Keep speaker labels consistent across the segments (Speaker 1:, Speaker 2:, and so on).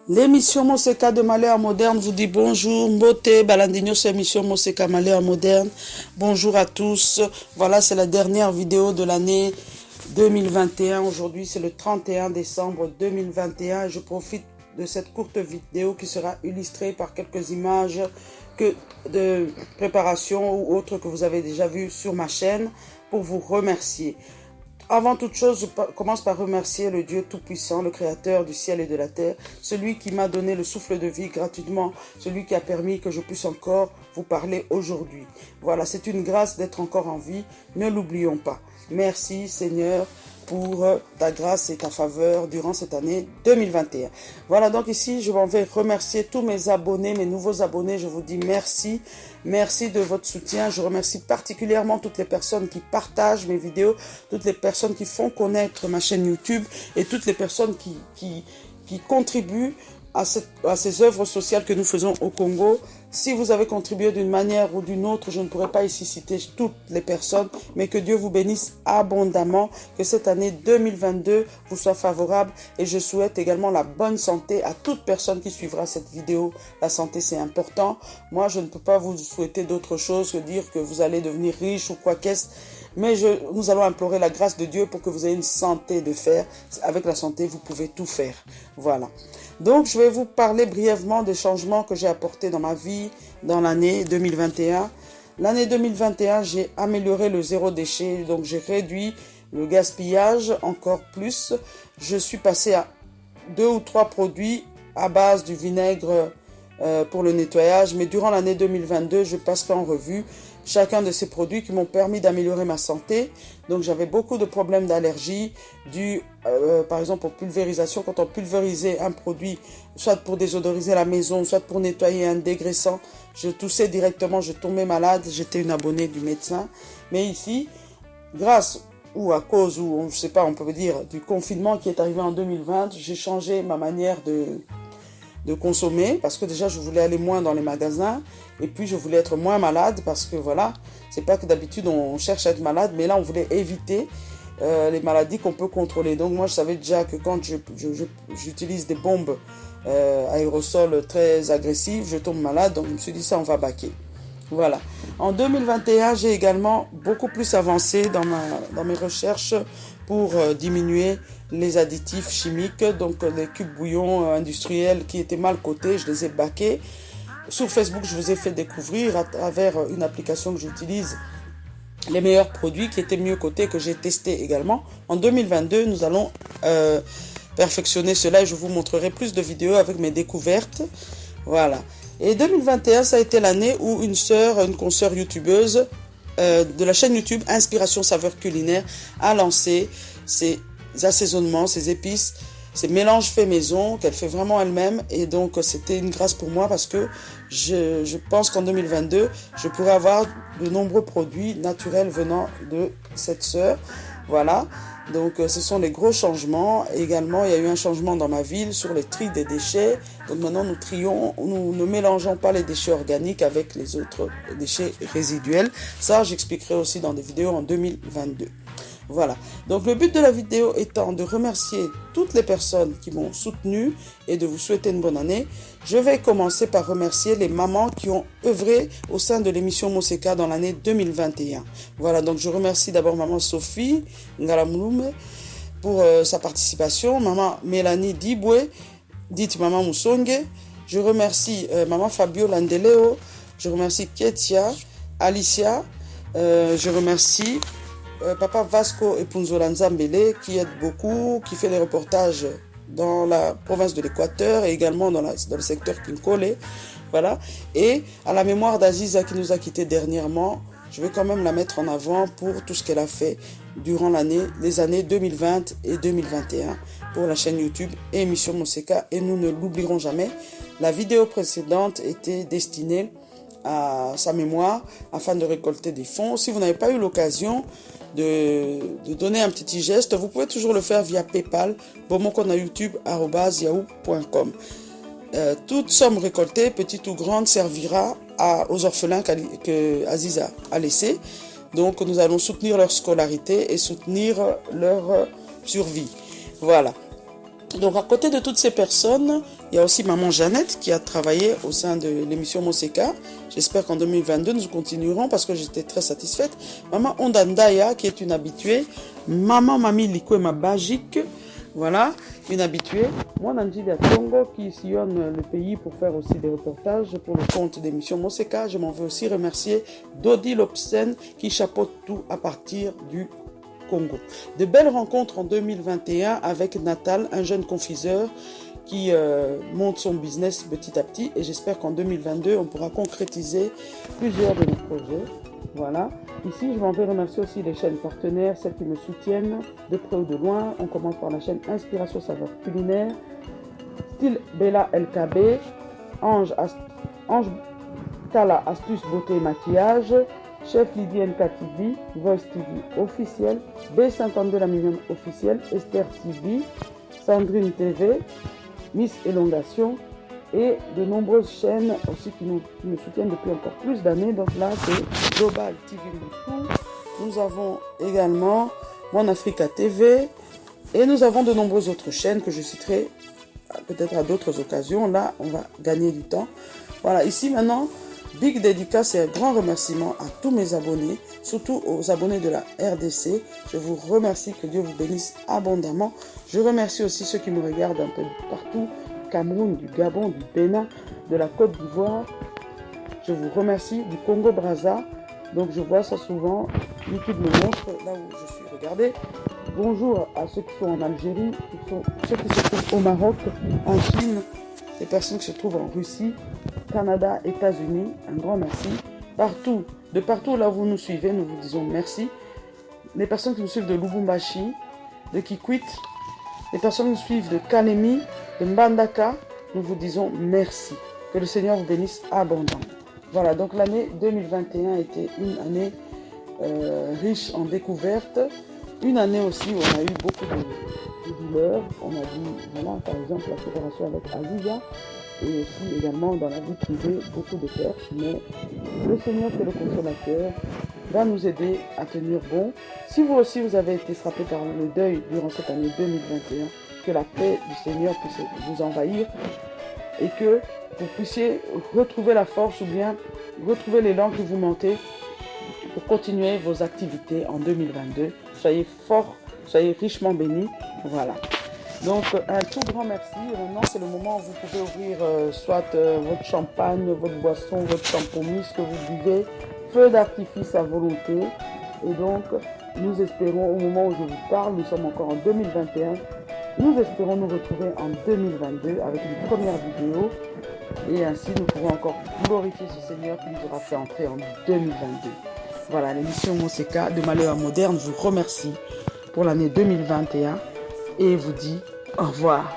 Speaker 1: L'émission Moseka de Malheur Moderne vous dit bonjour. Mbote Balandinho, c'est l'émission Moseka Malheur Moderne. Bonjour à tous. Voilà, c'est la dernière vidéo de l'année 2021. Aujourd'hui, c'est le 31 décembre 2021. Je profite de cette courte vidéo qui sera illustrée par quelques images de préparation ou autres que vous avez déjà vues sur ma chaîne pour vous remercier. Avant toute chose, je commence par remercier le Dieu Tout-Puissant, le Créateur du ciel et de la terre, celui qui m'a donné le souffle de vie gratuitement, celui qui a permis que je puisse encore vous parler aujourd'hui. Voilà, c'est une grâce d'être encore en vie, ne l'oublions pas. Merci Seigneur pour ta grâce et ta faveur durant cette année 2021. Voilà, donc ici, je m'en vais remercier tous mes abonnés, mes nouveaux abonnés. Je vous dis merci. Merci de votre soutien. Je remercie particulièrement toutes les personnes qui partagent mes vidéos, toutes les personnes qui font connaître ma chaîne YouTube et toutes les personnes qui contribuent à ces œuvres sociales que nous faisons au Congo. Si vous avez contribué d'une manière ou d'une autre, je ne pourrais pas ici citer toutes les personnes, mais que Dieu vous bénisse abondamment, que cette année 2022 vous soit favorable et je souhaite également la bonne santé à toute personne qui suivra cette vidéo. La santé, c'est important. Moi, je ne peux pas vous souhaiter d'autre chose que dire que vous allez devenir riche ou quoi qu'est-ce. Mais nous allons implorer la grâce de Dieu pour que vous ayez une santé de fer. Avec la santé, vous pouvez tout faire. Voilà. Donc, je vais vous parler brièvement des changements que j'ai apportés dans ma vie dans l'année 2021. L'année 2021, j'ai amélioré le zéro déchet. Donc, j'ai réduit le gaspillage encore plus. Je suis passé à 2 ou 3 produits à base du vinaigre pour le nettoyage. Mais durant l'année 2022, je passerai en revue chacun de ces produits qui m'ont permis d'améliorer ma santé. Donc j'avais beaucoup de problèmes d'allergie dû par exemple aux pulvérisations. Quand on pulvérisait un produit, soit pour désodoriser la maison, soit pour nettoyer un dégraissant, je toussais directement, je tombais malade, j'étais une abonnée du médecin. Mais ici, grâce ou à cause, ou je sais pas, on peut dire, du confinement qui est arrivé en 2020, j'ai changé ma manière de consommer, parce que déjà je voulais aller moins dans les magasins et puis je voulais être moins malade parce que voilà, c'est pas que d'habitude on cherche à être malade, mais là on voulait éviter les maladies qu'on peut contrôler. Donc moi je savais déjà que quand j'utilise des bombes aérosols très agressives, je tombe malade, donc je me suis dit ça on va baquer. Voilà. En 2021, j'ai également beaucoup plus avancé dans mes recherches pour diminuer les additifs chimiques. Donc les cubes bouillons industriels qui étaient mal cotés, je les ai baqués. Sur Facebook, je vous ai fait découvrir à travers une application que j'utilise les meilleurs produits qui étaient mieux cotés, que j'ai testé également. En 2022, nous allons perfectionner cela et je vous montrerai plus de vidéos avec mes découvertes. Voilà. Et 2021, ça a été l'année où une consoeur youtubeuse de la chaîne YouTube Inspiration Saveur Culinaire a lancé ses assaisonnements, ses épices, ces mélanges faits maison qu'elle fait vraiment elle-même. Et donc, c'était une grâce pour moi parce que je pense qu'en 2022, je pourrais avoir de nombreux produits naturels venant de cette sœur. Voilà. Donc, ce sont les gros changements. Également, il y a eu un changement dans ma ville sur le tri des déchets. Donc, maintenant, nous ne mélangeons pas les déchets organiques avec les autres déchets résiduels. Ça, j'expliquerai aussi dans des vidéos en 2022. Voilà. Donc, le but de la vidéo étant de remercier toutes les personnes qui m'ont soutenu et de vous souhaiter une bonne année. Je vais commencer par remercier les mamans qui ont œuvré au sein de l'émission Moseka dans l'année 2021. Voilà. Donc, je remercie d'abord maman Sophie Ngalamouloume pour sa participation. Maman Mélanie Diboué, dite maman Moussongue. Je remercie maman Fabio Landeleo. Je remercie Ketia, Alicia. Je remercie Papa Vasco Epunzola Nzambele qui aide beaucoup, qui fait des reportages dans la province de l'Équateur et également dans le secteur Kinkole. Voilà. Et à la mémoire d'Aziza qui nous a quittés dernièrement, je vais quand même la mettre en avant pour tout ce qu'elle a fait durant les années 2020 et 2021 pour la chaîne YouTube et émission Moseka. Et nous ne l'oublierons jamais. La vidéo précédente était destinée à sa mémoire afin de récolter des fonds. Si vous n'avez pas eu l'occasion de donner un petit geste, vous pouvez toujours le faire via PayPal, bomokonayoutube@yahoo.com. Toute somme récoltée, petite ou grande, servira aux orphelins que Aziza a laissés. Donc nous allons soutenir leur scolarité et soutenir leur survie. Voilà. Donc, à côté de toutes ces personnes, il y a aussi maman Jeannette qui a travaillé au sein de l'émission Moseka. J'espère qu'en 2022, nous continuerons parce que j'étais très satisfaite. Maman Ondandaya qui est une habituée. Maman Mami Likwema Bajik, voilà, une habituée. Moi, Nanjilia Tongo qui sillonne le pays pour faire aussi des reportages pour le compte d'émission Moseka. Je m'en veux aussi remercier Dodi Lobsen qui chapeaute tout à partir du Congo. De belles rencontres en 2021 avec Natal, un jeune confiseur qui monte son business petit à petit, et j'espère qu'en 2022 on pourra concrétiser plusieurs de nos projets. Voilà. Ici, je m'en vais remercier aussi les chaînes partenaires, celles qui me soutiennent de près ou de loin. On commence par la chaîne Inspiration Saveur Culinaire, Style Bella LKB, Ange Kala Astuce Beauté et Maquillage, Chef Lydie NK TV, Voice TV officiel, B52 la mignonne officielle, Esther TV, Sandrine TV, Miss Élongation et de nombreuses chaînes aussi qui nous soutiennent depuis encore plus d'années. Donc là, c'est Global TV Moutou. Nous avons également Mon Africa TV et nous avons de nombreuses autres chaînes que je citerai peut-être à d'autres occasions. Là, on va gagner du temps. Voilà, ici maintenant, big dédicace et un grand remerciement à tous mes abonnés, surtout aux abonnés de la RDC. Je vous remercie, que Dieu vous bénisse abondamment. Je remercie aussi ceux qui me regardent un peu partout, du Cameroun, du Gabon, du Bénin, de la Côte d'Ivoire. Je vous remercie du Congo-Brazza. Donc je vois ça souvent, YouTube me montre là où je suis. Regardez. Bonjour à ceux qui sont en Algérie, ceux qui se trouvent au Maroc, en Chine, les personnes qui se trouvent en Russie, Canada, États-Unis, un grand merci. Partout, de partout là où vous nous suivez, nous vous disons merci. Les personnes qui nous suivent de Lubumbashi, de Kikwit, les personnes qui nous suivent de Kalemi, de Mbandaka, nous vous disons merci. Que le Seigneur vous bénisse abondamment. Voilà, donc l'année 2021 était une année riche en découvertes. Une année aussi où on a eu beaucoup de douleurs. On a dit, voilà, par exemple, la séparation avec Aziza. Et aussi également dans la vie privée, beaucoup de pertes. Mais le Seigneur, qui est le consolateur, va nous aider à tenir bon. Si vous aussi, vous avez été frappé par le deuil durant cette année 2021, que la paix du Seigneur puisse vous envahir et que vous puissiez retrouver la force ou bien retrouver l'élan qui vous manquait pour continuer vos activités en 2022. Soyez forts, soyez richement bénis. Voilà. Donc, un tout grand merci. Maintenant, c'est le moment où vous pouvez ouvrir soit votre champagne, votre boisson, votre champomis, ce que vous buvez. Feu d'artifice à volonté. Et donc, nous espérons, au moment où je vous parle, nous sommes encore en 2021. Nous espérons nous retrouver en 2022 avec une première vidéo. Et ainsi, nous pourrons encore glorifier ce Seigneur qui nous aura fait entrer en 2022. Voilà, l'émission Moseka de Malheur Moderne vous remercie pour l'année 2021 et vous dit au revoir.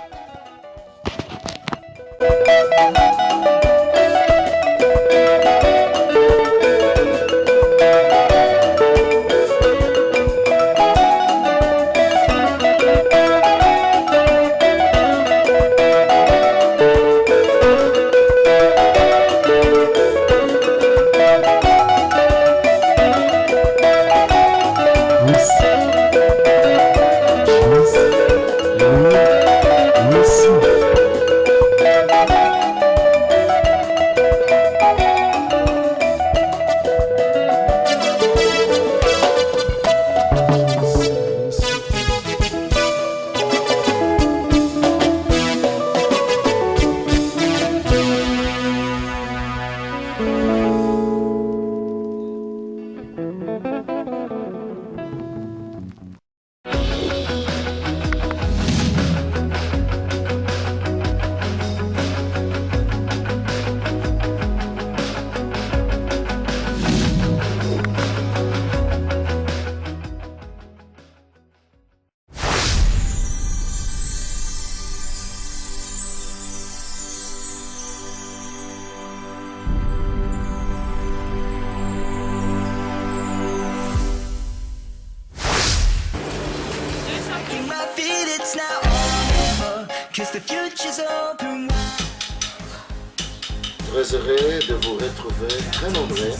Speaker 2: Très heureux de vous retrouver, très nombreux,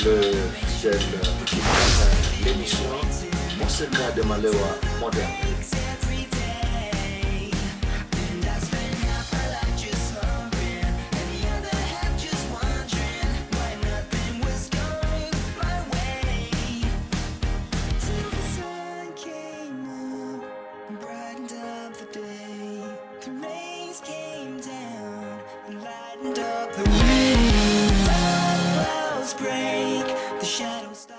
Speaker 2: le fidèle qui prépare l'émission Moseka de Malheur Moderne.
Speaker 3: break, the shadows start.